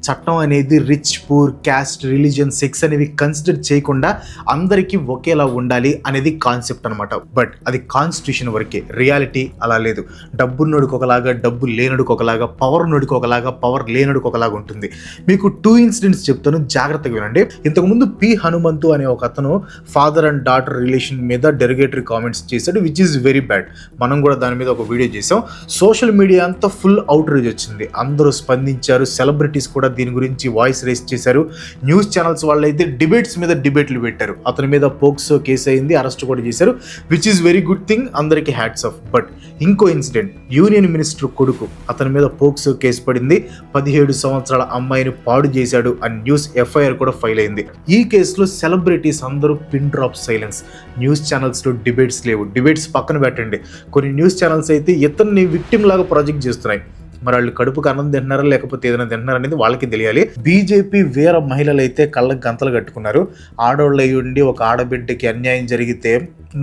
చట్టం అనేది rich poor caste religion sex అనేవి కన్సిడర్ చేయకుండా అందరికీ ఒకేలా ఉండాలి అనేది కాన్సెప్ట్ అనమాట. బట్ అది కాన్స్టిట్యూషన్ వరకే, రియాలిటీ అలా లేదు. డబ్బున్నోడికి ఒకలాగా, డబ్బు లేనుడికి ఒకలాగా, పవర్ ఉన్నోడికి ఒకలాగా, పవర్ లేనుడికి ఒకలాగా ఉంటుంది. మీకు 2 ఇన్సిడెంట్స్ చెప్తాను, జాగ్రత్తగా వినండి. ఇంతకుముందు పి హనుమంతు అనే ఒక అతను ఫాదర్ అండ్ డాటర్ రిలేషన్ మీద డెరిగేటరీ కామెంట్స్ చేశాడు, విచ్ ఈస్ వెరీ బ్యాడ్. మనం కూడా దాని మీద ఒక వీడియో చేసాం. సోషల్ మీడియా అంతా ఫుల్ అవుట్రీచ్ వచ్చింది, అందరూ స్పందించారు, సెలబ్రిటీస్ కూడా దీని గురించి వాయిస్ రేస్ చేశారు. న్యూస్ ఛానల్స్ వాళ్ళు అయితే డిబేట్స్ మీద డిబేట్లు పెట్టారు. అతని మీద పోక్సో కేసు అయింది, అరెస్ట్ కూడా చేశారు, which is very good thing, అందరికీ హ్యాట్స్ ఆఫ్. బట్ ఇంకో ఇన్సిడెంట్, యూనియన్ మినిస్టర్ కొడుకు, అతని మీద పోక్సో కేసు పడింది, 17 సంవత్సరాల అమ్మాయిని పాడు చేశాడు అని న్యూస్ ఎఫ్ఐఆర్ కూడా ఫైల్ అయింది. ఈ కేసులో సెలబ్రిటీస్ అందరూ పిన్ డ్రాప్ సైలెన్స్. న్యూస్ ఛానల్స్లో డిబేట్స్ లేవు. డిబేట్స్ పక్కన పెట్టండి, కొన్ని న్యూస్ ఛానల్స్ అయితే ఇతన్ని విక్టిమ్ లాగా ప్రాజెక్ట్ చేస్తున్నాయి. మరి వాళ్ళు కడుపుకు అన్నం తింటున్నారా లేకపోతే ఏదైనా తింటున్నారా అనేది వాళ్ళకి తెలియాలి. బీజేపీ వీర మహిళలు అయితే కళ్ళకు గంతలు కట్టుకున్నారు. ఆడవాళ్ళు అయి ఉండి ఒక ఆడబిడ్డకి అన్యాయం జరిగితే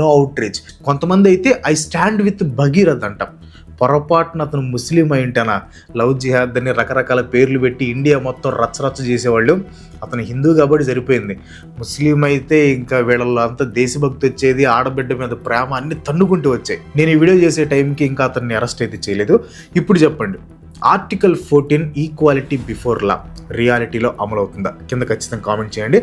నో అవుట్రీచ్. కొంతమంది అయితే ఐ స్టాండ్ విత్ భగీరథ్ అంట. పొరపాటున అతను ముస్లిం అయి ఉంటేనా, లవ్ జిహాద్ అని రకరకాల పేర్లు పెట్టి ఇండియా మొత్తం రచ్చరచ్చ చేసేవాళ్ళు. అతను హిందూ కాబట్టి సరిపోయింది. ముస్లిం అయితే ఇంకా వీళ్ళలో అంతా దేశభక్తి వచ్చేది, ఆడబిడ్డ మీద ప్రేమ అన్ని తన్నుకుంటూ వచ్చాయి. నేను ఈ వీడియో చేసే టైంకి ఇంకా అతన్ని అరెస్ట్ అయితే చేయలేదు. ఇప్పుడు చెప్పండి, ఆర్టికల్ 14 ఈక్వాలిటీ బిఫోర్ లా రియాలిటీలో అమలవుతుందా? కింద ఖచ్చితంగా కామెంట్ చేయండి.